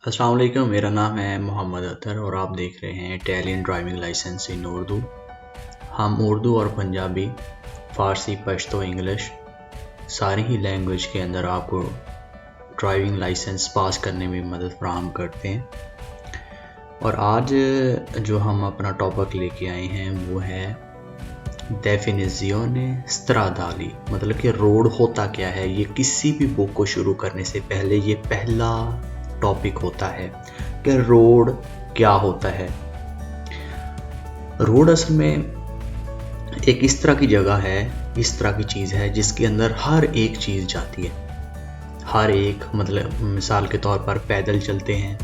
अस्सलाम वालेकुम, मेरा नाम है मोहम्मद अतर और आप देख रहे हैं इटालियन ड्राइविंग लाइसेंस इन उर्दू। हम उर्दू और पंजाबी, फ़ारसी, पश्तो, इंग्लिश सारी ही लैंग्वेज के अंदर आपको ड्राइविंग लाइसेंस पास करने में मदद फराहम करते हैं। और आज जो हम अपना टॉपिक लेके आए हैं वो है डेफिनिज़ियोने स्ट्रादाली, मतलब कि रोड होता क्या है। ये किसी भी बुक को शुरू करने से पहले ये पहला टॉपिक होता है कि रोड क्या होता है। रोड असल में एक इस तरह की जगह है, इस तरह की चीज़ है जिसके अंदर हर एक चीज़ जाती है। हर एक, मतलब मिसाल के तौर पर पैदल चलते हैं,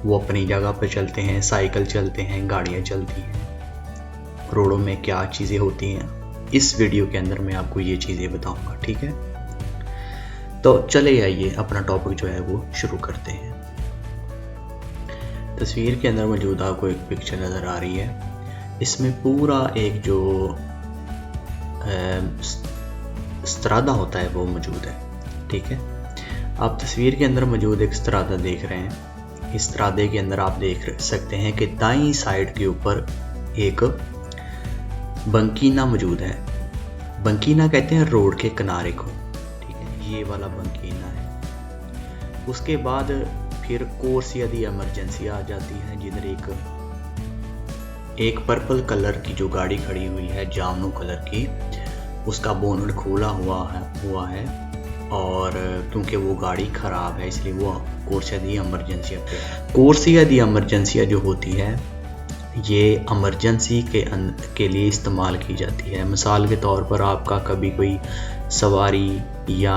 वो अपनी जगह पर चलते हैं, साइकिल चलते हैं, गाड़ियाँ चलती हैं। रोडों में क्या चीज़ें होती हैं, इस वीडियो के अंदर मैं आपको ये चीज़ें बताऊंगा, ठीक है। तो चले आइए अपना टॉपिक जो है वो शुरू करते हैं। तस्वीर के अंदर मौजूद आपको एक पिक्चर नज़र आ रही है। इसमें पूरा एक जो स्त्रादा होता है वो मौजूद है, ठीक है। आप तस्वीर के अंदर मौजूद एक स्त्रादा देख रहे हैं। इस स्त्रादे के अंदर आप देख सकते हैं कि दाईं साइड के ऊपर एक बंकीना मौजूद है। बंकीना कहते हैं रोड के किनारे को, ठीक है, ये वाला बंकीना है। उसके बाद फिर कोर्सिया दी इमरजेंसी आ जाती है, जिधर एक पर्पल कलर की जो गाड़ी खड़ी हुई है, जामनू कलर की, उसका बोनट खोला हुआ है और क्योंकि वो गाड़ी ख़राब है इसलिए वो कोर्सिया दी इमरजेंसी पे है। कोर्सिया दी इमरजेंसी जो होती है ये इमरजेंसी के लिए इस्तेमाल की जाती है। मिसाल के तौर पर आपका कभी कोई सवारी या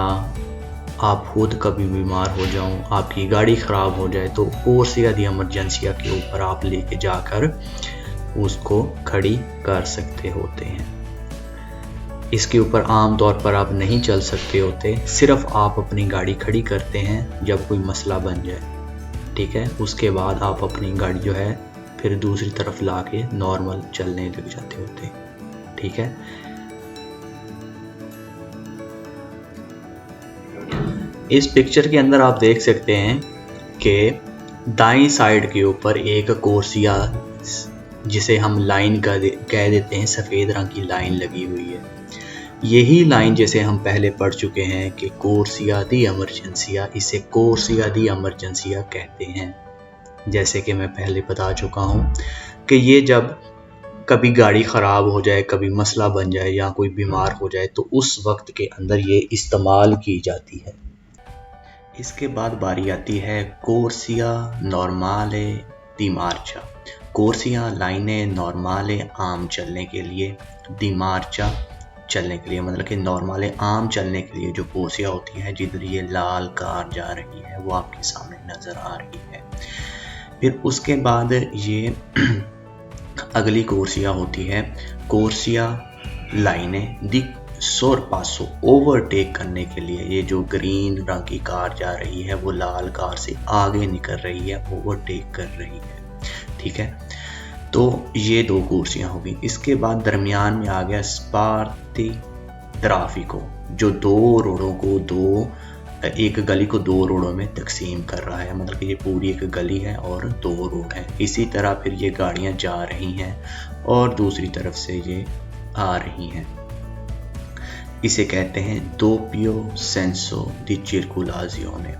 आप खुद कभी बीमार हो जाओ, आपकी गाड़ी ख़राब हो जाए, तो कोर्सिया दी इमरजेंसी के ऊपर आप लेके जाकर उसको खड़ी कर सकते होते हैं। इसके ऊपर आम तौर पर आप नहीं चल सकते होते, सिर्फ आप अपनी गाड़ी खड़ी करते हैं जब कोई मसला बन जाए, ठीक है। उसके बाद आप अपनी गाड़ी जो है फिर दूसरी तरफ ला के नॉर्मल चलने लग जाते होते, ठीक है। इस पिक्चर के अंदर आप देख सकते हैं कि दाईं साइड के ऊपर एक कोर्सिया, जिसे हम लाइन कह देते हैं, सफ़ेद रंग की लाइन लगी हुई है। यही लाइन जैसे हम पहले पढ़ चुके हैं कि कोर्सिया दी इमरजेंसिया, इसे कोर्सिया दी इमरजेंसिया कहते हैं। जैसे कि मैं पहले बता चुका हूँ कि ये जब कभी गाड़ी ख़राब हो जाए, कभी मसला बन जाए या कोई बीमार हो जाए, तो उस वक्त के अंदर ये इस्तेमाल की जाती है। इसके बाद बारी आती है कोर्सिया नॉर्माले दी मार्चा। कोर्सिया लाइने नॉर्माले आम चलने के लिए, दी मार्चा चलने के लिए, मतलब कि नॉर्माले आम चलने के लिए जो कोर्सिया होती है, जिधर ये लाल कार जा रही है वो आपके सामने नज़र आ रही है। फिर उसके बाद ये अगली कोर्सिया होती है कोर्सिया लाइने दी सोरपासो, ओवरटेक करने के लिए। ये जो ग्रीन रंग की कार जा रही है वो लाल कार से आगे निकल रही है, ओवरटेक कर रही है, ठीक है। तो ये दो कुर्सियाँ होगी। इसके बाद दरमियान में आ गया स्पार्ती ट्राफिको, जो दो रोडों को एक गली को दो रोडों में तकसीम कर रहा है, मतलब कि ये पूरी एक गली है और दो रोड हैं। इसी तरह फिर ये गाड़ियाँ जा रही हैं और दूसरी तरफ से ये आ रही हैं। इसे कहते हैं दोपियो सेंसो दी सर्कुलाज़ियोने।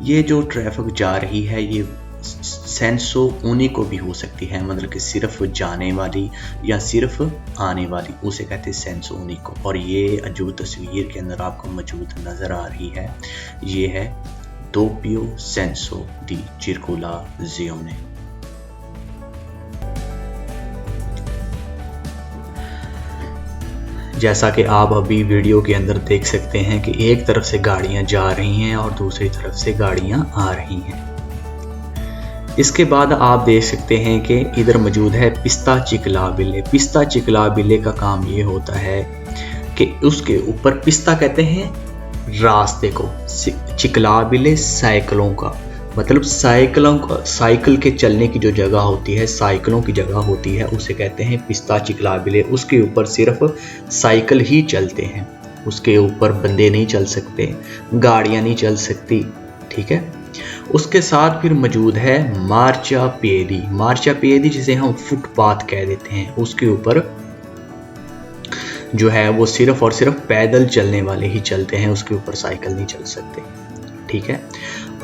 ये जो ट्रैफिक जा रही है ये सेंसो उन्हीं को भी हो सकती है, मतलब कि सिर्फ जाने वाली या सिर्फ आने वाली, उसे कहते हैं सेंसो उन्हीं को। और ये जो तस्वीर के अंदर आपको मौजूद नज़र आ रही है ये है दोपियो सेंसो दी सर्कुलाज़ियोने। जैसा कि आप अभी वीडियो के अंदर देख सकते हैं कि एक तरफ से गाड़ियां जा रही हैं और दूसरी तरफ से गाड़ियां आ रही हैं। इसके बाद आप देख सकते हैं कि इधर मौजूद है पिस्ता चिकलाबिले। पिस्ता चिकलाबिले का काम ये होता है कि उसके ऊपर, पिस्ता कहते हैं रास्ते को, चिकलाबिले साइकिलों का, मतलब साइकिल के चलने की जो जगह होती है, साइकिलों की जगह होती है, उसे कहते हैं पिस्ता चिकलाबिले। उसके ऊपर सिर्फ साइकिल ही चलते हैं, उसके ऊपर बंदे नहीं चल सकते, गाड़ियाँ नहीं चल सकती, ठीक है। उसके साथ फिर मौजूद है मार्चापिएदी। मार्चापिएदी जिसे हम फुटपाथ कह देते हैं, उसके ऊपर जो है वो सिर्फ और सिर्फ पैदल चलने वाले ही चलते हैं, उसके ऊपर साइकिल नहीं चल सकते। ठीक है,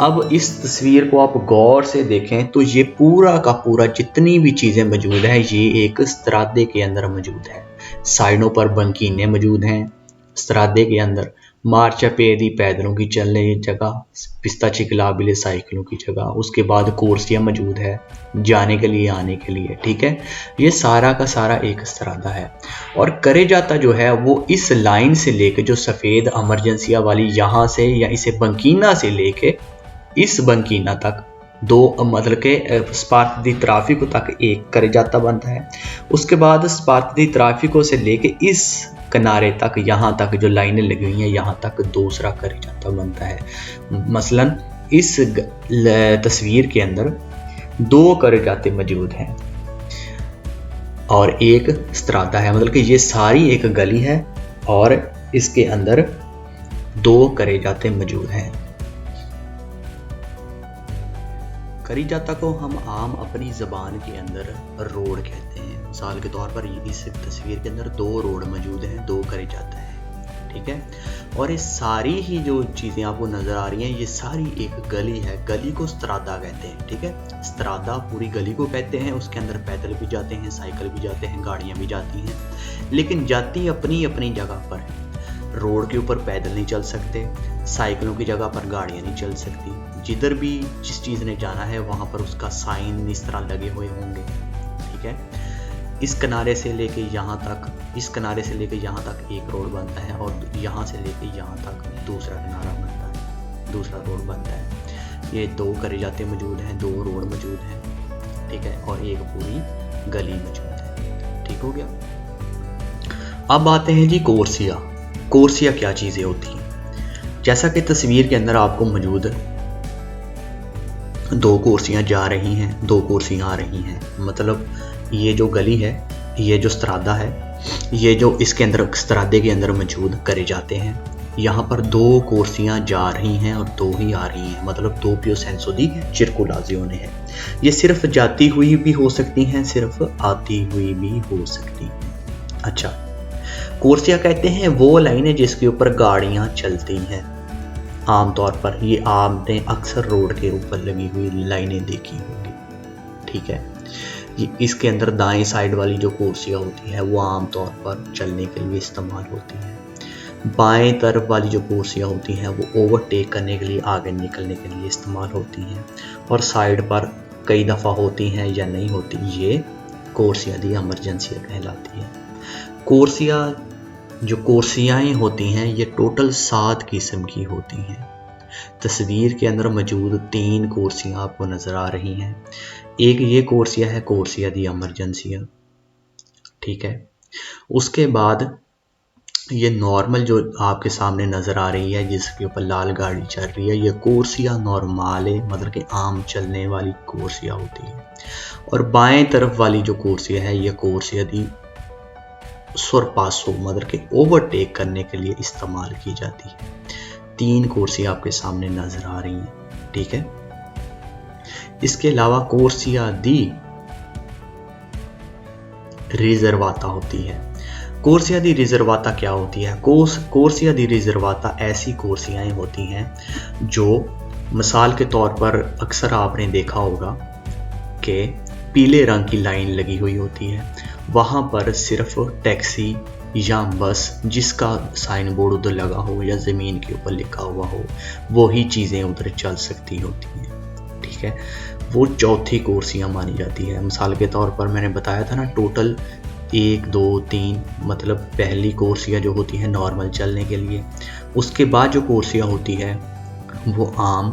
अब इस तस्वीर को आप गौर से देखें तो ये पूरा का पूरा जितनी भी चीज़ें मौजूद है ये एक स्त्रादे के अंदर मौजूद है। साइडों पर बंकीने मौजूद हैं स्त्रादे के अंदर, मार्चापिएदी पैदलों की चलने की जगह, पिस्ता चिकलाबिले साइकिलों की जगह, उसके बाद कोर्सिया मौजूद है जाने के लिए आने के लिए। ठीक है, ये सारा का सारा एक स्त्रादा है। और करेजाता जो है वो इस लाइन से लेके जो सफ़ेद एमरजेंसिया वाली यहाँ से या इसे बंकीना से लेके इस बंकीना तक दो मतलब के स्पार्क दी ट्राफिको तक एक करेजाता बनता है। उसके बाद स्पार्क दी ट्राफिको से लेके इस किनारे तक यहाँ तक जो लाइनें लगी हुई हैं यहाँ तक दूसरा करेजाता बनता है। मसलन इस तस्वीर के अंदर दो करेजाते मौजूद हैं और एक स्त्रादा है, मतलब कि ये सारी एक गली है और इसके अंदर दो करेजाते मौजूद हैं। करेजाता को हम आम अपनी ज़बान के अंदर रोड कहते हैं। मिसाल के तौर पर इस तस्वीर के अंदर दो रोड मौजूद हैं, दो करेजाता है। ठीक है, और ये सारी ही जो चीज़ें आपको नज़र आ रही हैं ये सारी एक गली है, गली को स्त्रादा कहते हैं। ठीक है, स्त्रादा पूरी गली को कहते हैं, उसके अंदर पैदल भी जाते हैं, साइकिल भी जाते हैं, गाड़ियाँ भी जाती हैं, लेकिन जाती अपनी अपनी जगह पर है। रोड के ऊपर पैदल नहीं चल सकते, साइकिलों की जगह पर गाड़ियाँ नहीं चल सकती। जिधर भी जिस चीज़ ने जाना है वहाँ पर उसका साइन इस तरह लगे हुए होंगे। ठीक है, इस किनारे से लेके यहाँ तक, इस किनारे से लेके यहाँ तक एक रोड बनता है और यहाँ से लेके यहाँ तक दूसरा किनारा बनता है, दूसरा रोड बनता है। ये दो करेजाते मौजूद हैं, दो रोड मौजूद हैं। ठीक है, और एक पूरी गली मौजूद है। ठीक हो गया। अब आते हैं जी कोर्सिया। कोर्सिया क्या चीज़ें होती हैं? जैसा कि तस्वीर के अंदर आपको मौजूद दो कुर्सियाँ जा रही हैं, दो कुर्सियाँ आ रही हैं, मतलब ये जो गली है, ये जो स्त्रादा है, ये जो इसके अंदर स्त्रादे के अंदर मौजूद करे जाते हैं, यहाँ पर दो कुर्सियाँ जा रही हैं और दो ही आ रही हैं, मतलब दो पियो सेंसो दी चिरकुलाजियोने है। ये सिर्फ जाती हुई भी हो सकती हैं, सिर्फ आती हुई भी हो सकती हैं। अच्छा, कोर्सिया कहते हैं वो लाइन है जिसके ऊपर गाड़ियाँ चलती हैं। आमतौर पर ये आपने अक्सर रोड के ऊपर लगी हुई लाइनें देखी होंगी। ठीक है, ये इसके अंदर दाएं साइड वाली जो कोर्सिया होती है वो आमतौर पर चलने के लिए इस्तेमाल होती है। बाएं तरफ वाली जो कोर्सिया होती हैं वो ओवरटेक करने के लिए, आगे निकलने के लिए इस्तेमाल होती हैं, और साइड पर कई दफ़ा होती हैं या नहीं होती, ये कोर्सिया दी इमरजेंसी कहलाती है। कोर्सिया जो कोर्सियाएँ होती हैं ये टोटल 7 किस्म की होती हैं। तस्वीर के अंदर मौजूद 3 कोर्सियाँ आपको नज़र आ रही हैं। एक ये कोर्सिया है, कोर्सिया दी इमरजेंसिया। ठीक है, उसके बाद ये नॉर्मल जो आपके सामने नज़र आ रही है जिसके ऊपर लाल गाड़ी चल रही है, ये कोर्सिया नॉर्माले, मतलब कि आम चलने वाली कोर्सिया होती है। और बाएं तरफ वाली जो कोर्सिया है ये कोर्सिया दी सोरपासो, मतलब कि ओवरटेक करने के लिए इस्तेमाल की जाती है। 3 कोर्सिया आपके सामने नज़र आ रही हैं। ठीक है, इसके अलावा कोर्सिया दी रिजर्वाता होती है। कोर्सिया दी रिजर्वाता क्या होती है? कोर्सिया दी रिजर्वाता ऐसी कोर्सियाएँ होती हैं जो मिसाल के तौर पर अक्सर आपने देखा होगा कि पीले रंग की लाइन लगी हुई होती है, वहाँ पर सिर्फ टैक्सी या बस जिसका साइन बोर्ड उधर लगा हो या ज़मीन के ऊपर लिखा हुआ हो वही चीज़ें उधर चल सकती होती हैं। ठीक है, वो चौथी कोर्सियाँ मानी जाती है। मिसाल के तौर पर मैंने बताया था ना, टोटल 1 2 3, मतलब पहली कोर्सिया जो होती है नॉर्मल चलने के लिए, उसके बाद जो कोर्सिया होती है वो आम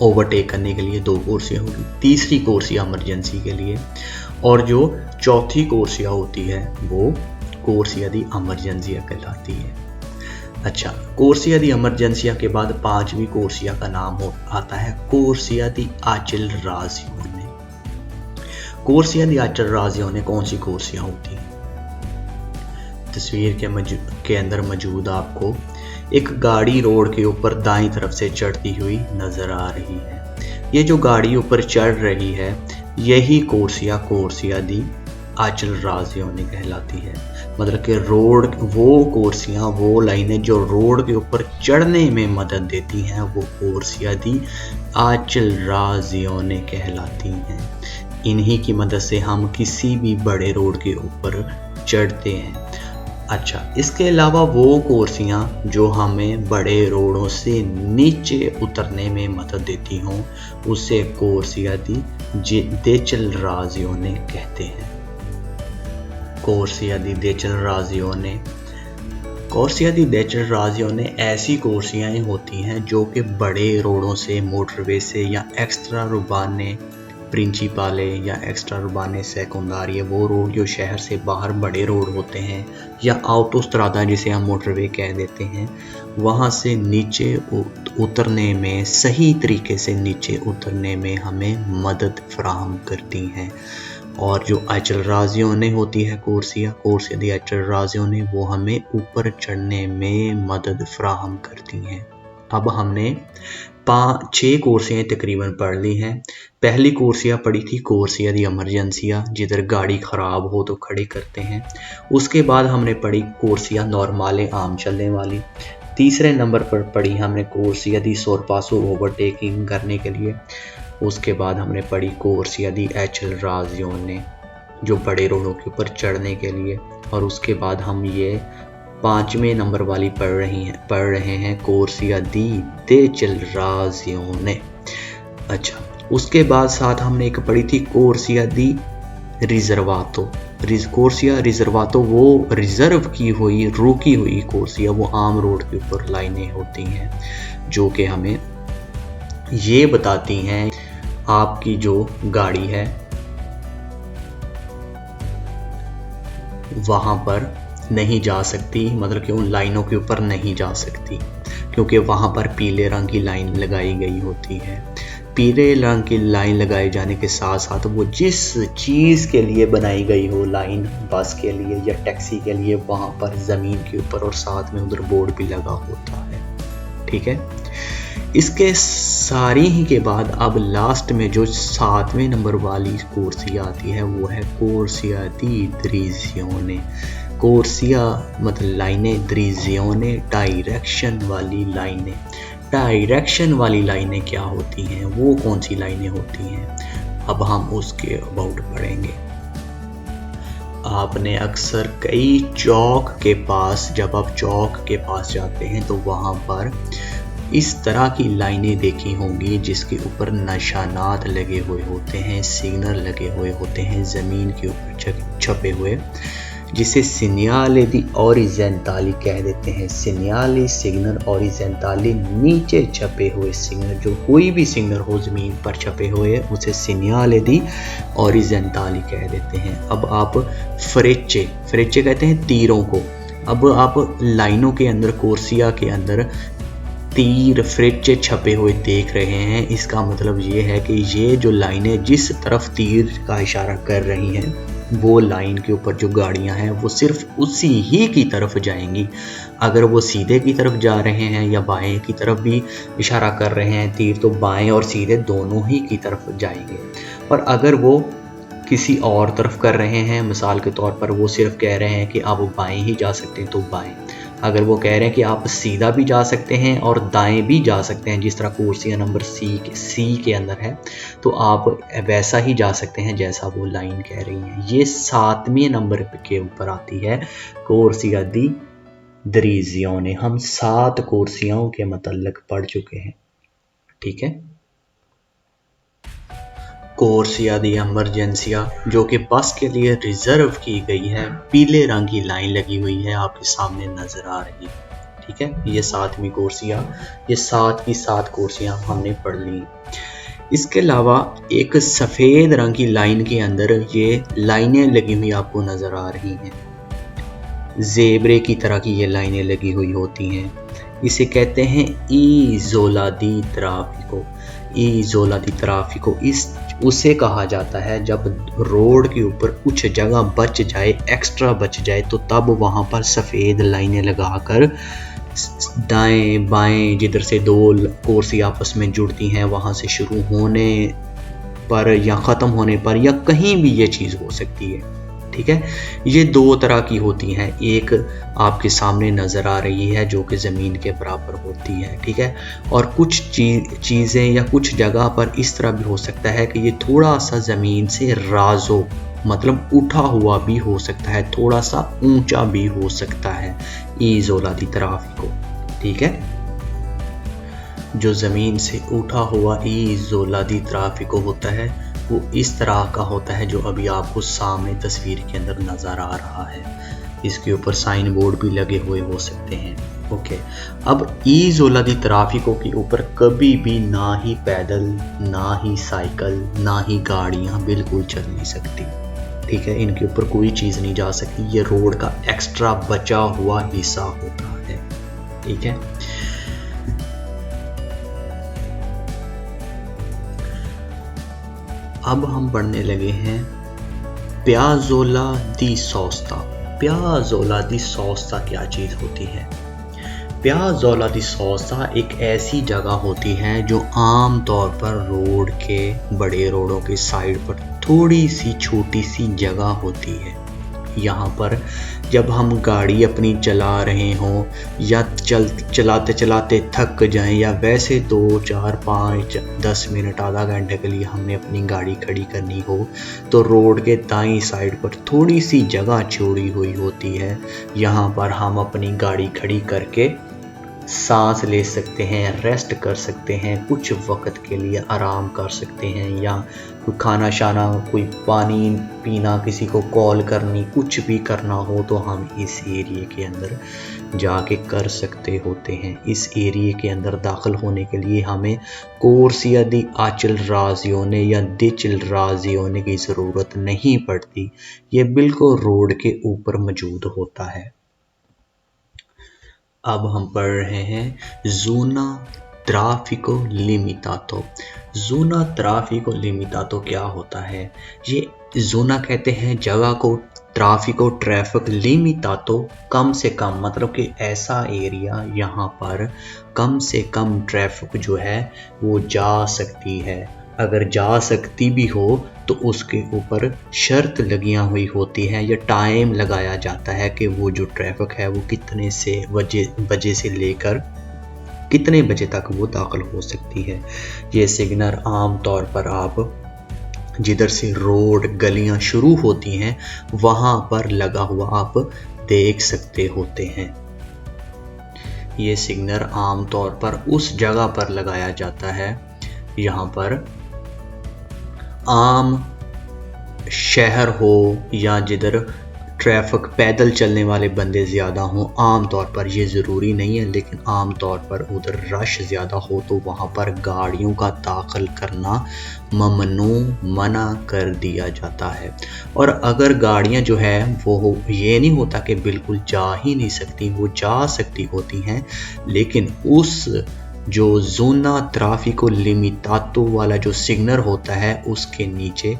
ओवरटेक करने के लिए 2 कोर्सिया होगी, तीसरी कोर्सिया इमरजेंसी के लिए, और जो चौथी कोर्सिया होती है वो कोर्सिया दी इमरजेंसिया कहलाती है। अच्छा, कोर्सिया दी इमरजेंसिया के बाद 5वीं कोर्सिया का नाम आता है कोर्सिया दी आचिलराजियोने। कोर्सिया दी आचिलराजियोने कौन सी कोर्सिया होती है? तस्वीर के अंदर मौजूद आपको एक गाड़ी रोड के ऊपर दाईं तरफ से चढ़ती हुई नज़र आ रही है। ये जो गाड़ी ऊपर चढ़ रही है यही कोर्सिया दी आंचल राज़ियोने कहलाती है। मतलब कि रोड वो कोर्सियाँ, वो लाइनें जो रोड के ऊपर चढ़ने में मदद देती हैं वो कोर्सिया दी आंचल राज़ियोने कहलाती हैं। इन्हीं की मदद से हम किसी भी बड़े रोड के ऊपर चढ़ते हैं। अच्छा, इसके अलावा वो कोर्सियाँ जो हमें बड़े रोडों से नीचे उतरने में मदद देती हों उसे कोर्सिया दी देचल राज़ियोने कहते हैं। कोर्सिया दी देचल राज़ियोने ऐसी कोर्सियाँ होती हैं जो कि बड़े रोडों से, मोटरवे से या एक्स्ट्रा रुबाने प्रिंसिपाले या एक्स्ट्रा रुबाने सेकेंडारी, वो रोड जो शहर से बाहर बड़े रोड होते हैं या ऑटोस्ट्रादा जिसे हम मोटरवे कह देते हैं, वहाँ से नीचे उतरने में, सही तरीके से नीचे उतरने में हमें मदद फराहम करती हैं। और जो आंचल राज़ियोने होती है कोर्सिया दी आंचल राज़ियोने, वो हमें ऊपर चढ़ने में मदद फराहम करती हैं। अब हमने 6 कोर्सियाँ तकरीबन पढ़ ली हैं। पहली कोर्सिया पढ़ी थी कोर्सिया दी इमरजेंसिया, जिधर गाड़ी ख़राब हो तो खड़ी करते हैं। उसके बाद हमने पढ़ी कोर्सिया नॉर्माले, आम चलने वाली। तीसरे नंबर पर पढ़ी हमने कोर्सिया दी सोरपासो, ओवरटेकिंग करने के लिए। उसके बाद हमने पढ़ी कोर्सिया दी आंचल राज़ियोने, जो बड़े रोडों के ऊपर चढ़ने के लिए। और उसके बाद हम ये 5वें नंबर वाली पढ़ रहे हैं कोर्सिया दी देचल राज़ियोने। अच्छा, उसके बाद साथ हमने एक पढ़ी थी कोर्सिया दी रिजर्वातो। कोर्सिया रिजर्वातो वो रिजर्व की हुई, रोकी हुई कोर्सिया, वो आम रोड के ऊपर लाइनें होती हैं जो कि हमें ये बताती हैं आपकी जो गाड़ी है वहाँ पर नहीं जा सकती, मतलब कि उन लाइनों के ऊपर नहीं जा सकती, क्योंकि वहाँ पर पीले रंग की लाइन लगाई गई होती है। पीले रंग की लाइन लगाए जाने के साथ साथ वो जिस चीज़ के लिए बनाई गई हो लाइन, बस के लिए या टैक्सी के लिए, वहाँ पर ज़मीन के ऊपर और साथ में उधर बोर्ड भी लगा होता है। ठीक है, इसके सारी ही के बाद अब लास्ट में जो 7वें नंबर वाली कोर्सिया आती है वो है कोर्सिया दी द्रिजियोने। कोर्सिया मतलब लाइनें, द्रिजियोने डायरेक्शन वाली लाइनें। डायरेक्शन वाली लाइनें क्या होती हैं, वो कौन सी लाइनें होती हैं, अब हम उसके अबाउट पढ़ेंगे। आपने अक्सर कई चौक के पास, जब आप चौक के पास जाते हैं तो वहाँ पर इस तरह की लाइनें देखी होंगी जिसके ऊपर निशानात लगे हुए होते हैं, सिग्नल लगे हुए होते हैं ज़मीन के ऊपर छपे हुए, जिसे सिग्नले दी ओरिजेंटाली कह देते हैं। सिग्नले, सिग्नल ओरिजेंटाली, नीचे छपे हुए सिग्नल, जो कोई भी सिग्नल हो ज़मीन पर छपे हुए उसे सिग्नले दी ओरिजेंटाली कह देते हैं। अब आप फ्रेचे कहते हैं तीरों को। अब आप लाइनों के अंदर, कोर्सिया के अंदर तीर, फ्रेचे छपे हुए देख रहे हैं। इसका मतलब ये है कि ये जो लाइनें जिस तरफ तीर का इशारा कर रही हैं, वो लाइन के ऊपर जो गाड़ियां हैं वो सिर्फ उसी ही की तरफ जाएंगी। अगर वो सीधे की तरफ जा रहे हैं या बाएं की तरफ भी इशारा कर रहे हैं तीर, तो बाएं और सीधे दोनों ही की तरफ जाएंगे। और अगर वो किसी और तरफ कर रहे हैं, मिसाल के तौर पर वो सिर्फ कह रहे हैं कि आप बाएं ही जा सकते हैं तो बाएं। अगर वो कह रहे हैं कि आप सीधा भी जा सकते हैं और दाएं भी जा सकते हैं, जिस तरह कोर्सिया नंबर सी के अंदर है, तो आप वैसा ही जा सकते हैं जैसा वो लाइन कह रही है। ये 7वें नंबर के ऊपर आती है कोर्सिया दी द्रिजियोने। हम 7 कोर्सियाओं के मतलब पढ़ चुके हैं। ठीक है, कोर्सिया दी इमरजेंसिया जो कि बस के लिए रिजर्व की गई है, पीले रंग की लाइन लगी हुई है, आपके सामने नजर आ रही है। ठीक है, ये 7वीं कोर्सिया, ये 7 की 7 कोर्सियाँ हमने पढ़ ली। इसके अलावा एक सफ़ेद रंग की लाइन के अंदर ये लाइनें लगी हुई आपको नज़र आ रही हैं, ज़ेब्रे की तरह की ये लाइनें लगी हुई होती हैं। इसे कहते हैं इज़ोला दी ट्राफिको। इज़ोला दी ट्राफिको उसे कहा जाता है जब रोड के ऊपर कुछ जगह बच जाए, एक्स्ट्रा बच जाए, तो तब वहाँ पर सफ़ेद लाइनें लगाकर दाएं बाएं जिधर से दो कोर्सी आपस में जुड़ती हैं वहाँ से शुरू होने पर या ख़त्म होने पर या कहीं भी ये चीज़ हो सकती है। ठीक है, ये दो तरह की होती हैं। एक आपके सामने नज़र आ रही है जो कि ज़मीन के बराबर होती है। ठीक है, और कुछ चीज़ें या कुछ जगह पर इस तरह भी हो सकता है कि ये थोड़ा सा ज़मीन से राजो मतलब उठा हुआ भी हो सकता है, थोड़ा सा ऊंचा भी हो सकता है। ईज़ोलादी तराफिको, ठीक है, जो ज़मीन से उठा हुआ ईज़ोलादी तराफिको होता है वो इस तरह का होता है जो अभी आपको सामने तस्वीर के अंदर नज़र आ रहा है। इसके ऊपर साइन बोर्ड भी लगे हुए हो सकते हैं। ओके, अब ईज़ोलादी तराफिको के ऊपर कभी भी ना ही पैदल, ना ही साइकिल, ना ही गाड़ियाँ बिल्कुल चल नहीं सकती। ठीक है, इनके ऊपर कोई चीज़ नहीं जा सकती। ये रोड का एक्स्ट्रा बचा हुआ हिस्सा होता है। ठीक है, अब हम बढ़ने लगे हैं पियाज़ोला दी सोस्ता। पियाज़ोला दी सोस्ता क्या चीज़ होती है? पियाज़ोला दी सोस्ता एक ऐसी जगह होती है जो आम तौर पर रोड के, बड़े रोडों के साइड पर थोड़ी सी छोटी सी जगह होती है। यहाँ पर जब हम गाड़ी अपनी चला रहे हों या चलाते चलाते थक जाएं या वैसे 2, 4, 5, 10 मिनट, आधा घंटे के लिए हमने अपनी गाड़ी खड़ी करनी हो तो रोड के दाईं साइड पर थोड़ी सी जगह छोड़ी हुई होती है। यहाँ पर हम अपनी गाड़ी खड़ी करके सांस ले सकते हैं, रेस्ट कर सकते हैं, कुछ वक्त के लिए आराम कर सकते हैं, या कोई खाना शाना, कोई पानी पीना, किसी को कॉल करनी, कुछ भी करना हो तो हम इस एरिया के अंदर जाके कर सकते होते हैं। इस एरिया के अंदर दाखिल होने के लिए हमें कोर्सिया दी आचलराजियोने या दिचलराजियोने की ज़रूरत नहीं पड़ती। ये बिल्कुल रोड के ऊपर मौजूद होता है। अब हम पढ़ रहे हैं ज़ोना ट्राफिको लिमिटातो। ज़ोना ट्राफिको लिमिटातो क्या होता है? ये ज़ोना कहते हैं जगह को, ट्राफिको ट्रैफिक, लिमिटातो कम से कम, मतलब कि ऐसा एरिया यहाँ पर कम से कम ट्रैफिक जो है वो जा सकती है। अगर जा सकती भी हो तो उसके ऊपर शर्त लगियाँ हुई होती हैं या टाइम लगाया जाता है कि वो जो ट्रैफिक है वो कितने से बजे से लेकर कितने बजे तक वो दाखिल हो सकती है। ये सिग्नल आम तौर पर आप जिधर से रोड गलियां शुरू होती हैं वहाँ पर लगा हुआ आप देख सकते होते हैं। ये सिग्नल आम तौर पर उस जगह पर लगाया जाता है यहाँ पर आम शहर हो या जिधर ट्रैफिक पैदल चलने वाले बंदे ज़्यादा हों। आम तौर पर ये ज़रूरी नहीं है, लेकिन आम तौर पर उधर रश ज़्यादा हो तो वहाँ पर गाड़ियों का दाखिल करना मना कर दिया जाता है। और अगर गाड़ियाँ जो है वो ये नहीं होता कि बिल्कुल जा ही नहीं सकती, वो जा सकती होती हैं, लेकिन उस जो ज़ोना ट्राफिको लिमिटातो वाला जो सिग्नल होता है उसके नीचे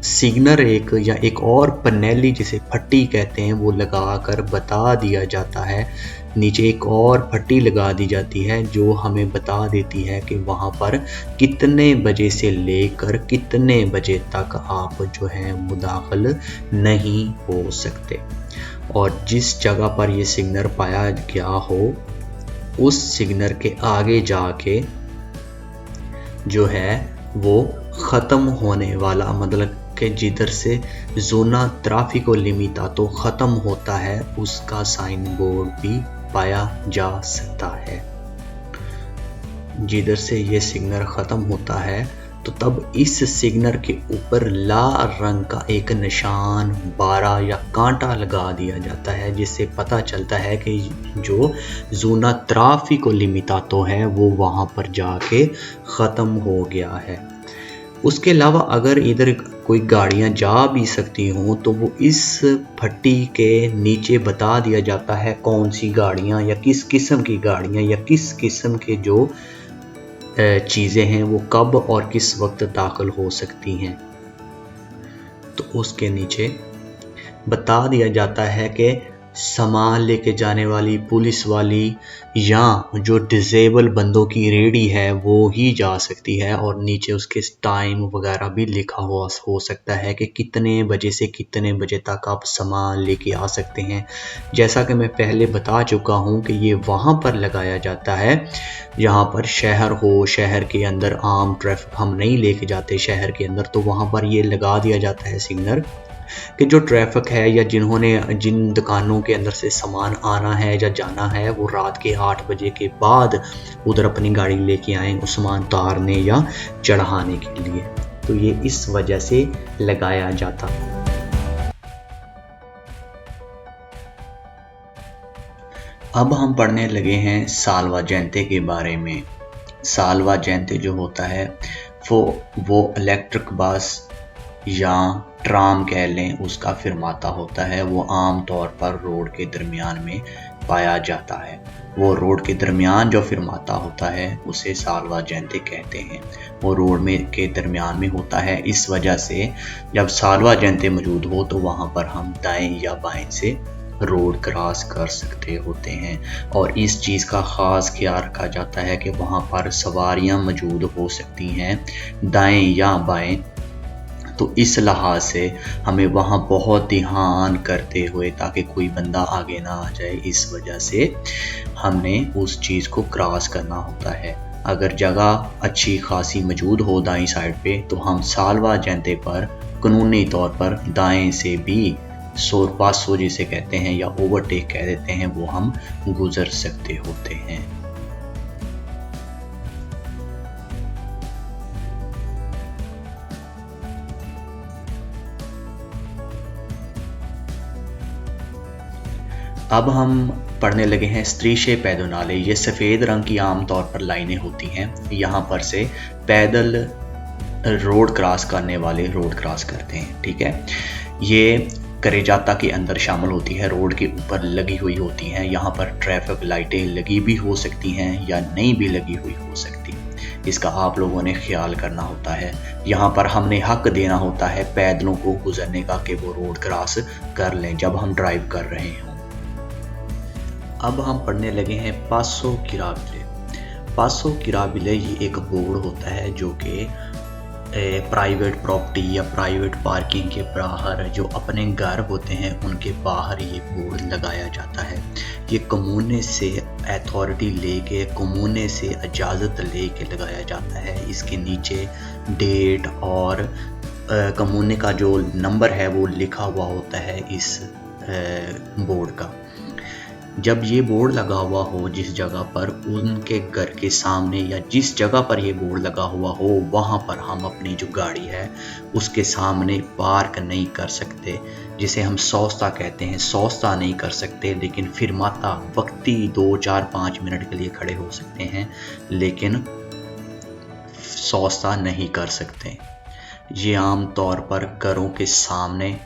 सिग्नल एक और पनेली जिसे फट्टी कहते हैं वो लगा कर बता दिया जाता है। नीचे एक और फट्टी लगा दी जाती है जो हमें बता देती है कि वहाँ पर कितने बजे से लेकर कितने बजे तक आप जो है मुदाखिल नहीं हो सकते। और जिस जगह पर ये सिग्नल पाया गया हो उस सिग्नल के आगे जाके जो है वो ख़त्म होने वाला, मतलब कि जिधर से ज़ोना ट्राफिको लिमिटातो ख़त्म होता है उसका साइन बोर्ड भी पाया जा सकता है। जिधर से ये सिग्नल ख़त्म होता है तो तब इस सिग्नल के ऊपर लाल रंग का एक निशान, बारा या कांटा लगा दिया जाता है जिससे पता चलता है कि जो ज़ोना ट्राफिको लिमिटातो है वो वहाँ पर जाके ख़त्म हो गया है। उसके अलावा अगर इधर कोई गाड़ियाँ जा भी सकती हों तो वो इस फट्टी के नीचे बता दिया जाता है कौन सी गाड़ियाँ या किस किस्म की गाड़ियाँ या किस किस्म के जो चीज़ें हैं वो कब और किस वक्त दाखिल हो सकती हैं। तो उसके नीचे बता दिया जाता है कि सामान लेके जाने वाली पुलिस वाली या जो डिसेबल बंदों की रेडी है वो ही जा सकती है, और नीचे उसके टाइम वगैरह भी लिखा हुआ हो सकता है कि कितने बजे से कितने बजे तक आप सामान लेके आ सकते हैं। जैसा कि मैं पहले बता चुका हूँ कि ये वहाँ पर लगाया जाता है जहाँ पर शहर हो, शहर के अंदर आम ट्रैफिक हम नहीं लेके जाते शहर के अंदर, तो वहाँ पर ये लगा दिया जाता है सिग्नल कि जो ट्रैफिक है या जिन दुकानों के अंदर से सामान आना है या जाना है वो रात के 8 बजे के बाद उधर अपनी गाड़ी लेके आएँ उस सामान उतारने या चढ़ाने के लिए। तो ये इस वजह से लगाया जाता है। अब हम पढ़ने लगे हैं सालवा जयंती के बारे में। सालवा जयंती जो होता है वो इलेक्ट्रिक बस या ट्राम कह लें उसका फिरमाता होता है। वो आम तौर पर रोड के दरमियान में पाया जाता है। वो रोड के दरमियान जो फिरमाता होता है उसे सालवा जयंती कहते हैं। वो रोड में के दरमियान में होता है, इस वजह से जब सालवा जयंती मौजूद हो तो वहाँ पर हम दाएं या बाएं से रोड क्रॉस कर सकते होते हैं। और इस चीज़ का ख़ास ख्याल रखा जाता है कि वहाँ पर सवारियाँ मौजूद हो सकती हैं दाएं या बाएं, तो इस लिहाज से हमें वहाँ बहुत ध्यान करते हुए ताकि कोई बंदा आगे ना आ जाए, इस वजह से हमने उस चीज़ को क्रॉस करना होता है। अगर जगह अच्छी खासी मौजूद हो दाईं साइड पे तो हम सालवा जयंती पर कानूनी तौर पर दाएं से भी 100 जिसे कहते हैं या ओवरटेक कह देते हैं वो हम गुजर सकते होते हैं। अब हम पढ़ने लगे हैं स्त्रीशे पैदोनाले। ये सफ़ेद रंग की आम तौर पर लाइनें होती हैं। यहाँ पर से पैदल रोड क्रॉस करने वाले रोड क्रॉस करते हैं, ठीक है। ये करेजाता के अंदर शामिल होती है, रोड के ऊपर लगी हुई होती हैं। यहाँ पर ट्रैफिक लाइटें लगी भी हो सकती हैं या नहीं भी लगी हुई हो सकती, इसका आप लोगों ने ख्याल करना होता है। यहाँ पर हमने हक देना होता है पैदलों को गुजरने का कि वो रोड क्रॉस कर लें जब हम ड्राइव कर रहे हों। अब हम पढ़ने लगे हैं पासो किराबिले। पासो किराबिले ये एक बोर्ड होता है जो कि प्राइवेट प्रॉपर्टी या प्राइवेट पार्किंग के बाहर जो अपने घर होते हैं उनके बाहर ये बोर्ड लगाया जाता है। ये कम्यूने से अथॉरिटी लेके, कम्यूने से इजाज़त लेके लगाया जाता है। इसके नीचे डेट और कम्यूने का जो नंबर है वो लिखा हुआ होता है इस बोर्ड का। जब ये बोर्ड लगा हुआ हो जिस जगह पर, उनके घर के सामने या जिस जगह पर ये बोर्ड लगा हुआ हो वहाँ पर हम अपनी जो गाड़ी है उसके सामने पार्क नहीं कर सकते, जिसे हम सौस्ता कहते हैं। सौस्ता नहीं कर सकते, लेकिन फिरमाता वक्ती 2, 4, 5 मिनट के लिए खड़े हो सकते हैं, लेकिन सौस्ता नहीं कर सकते। ये आम तौर पर घरों के सामने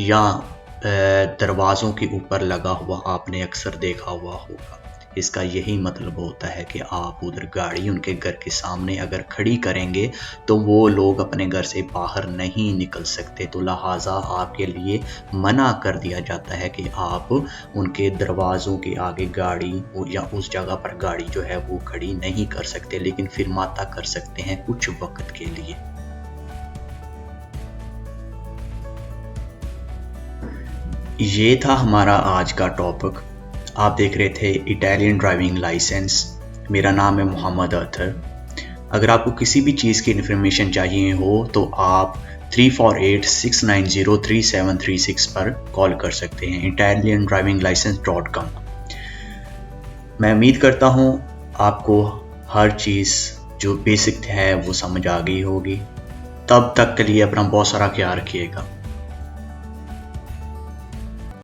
या दरवाज़ों के ऊपर लगा हुआ आपने अक्सर देखा हुआ होगा। इसका यही मतलब होता है कि आप उधर गाड़ी उनके घर के सामने अगर खड़ी करेंगे तो वो लोग अपने घर से बाहर नहीं निकल सकते, तो लिहाजा आपके लिए मना कर दिया जाता है कि आप उनके दरवाज़ों के आगे गाड़ी या उस जगह पर गाड़ी जो है वो खड़ी नहीं कर सकते, लेकिन फिरमाता कर सकते हैं कुछ वक्त के लिए। ये था हमारा आज का टॉपिक। आप देख रहे थे इटालियन ड्राइविंग लाइसेंस। मेरा नाम है मोहम्मद अतर। अगर आपको किसी भी चीज़ की इन्फॉर्मेशन चाहिए हो तो आप 3486903736 पर कॉल कर सकते हैं, italiandrivinglicence.com। मैं उम्मीद करता हूँ आपको हर चीज़ जो बेसिक है वो समझ आ गई होगी। तब तक के लिए अपना बहुत सारा ख्याल रखिएगा।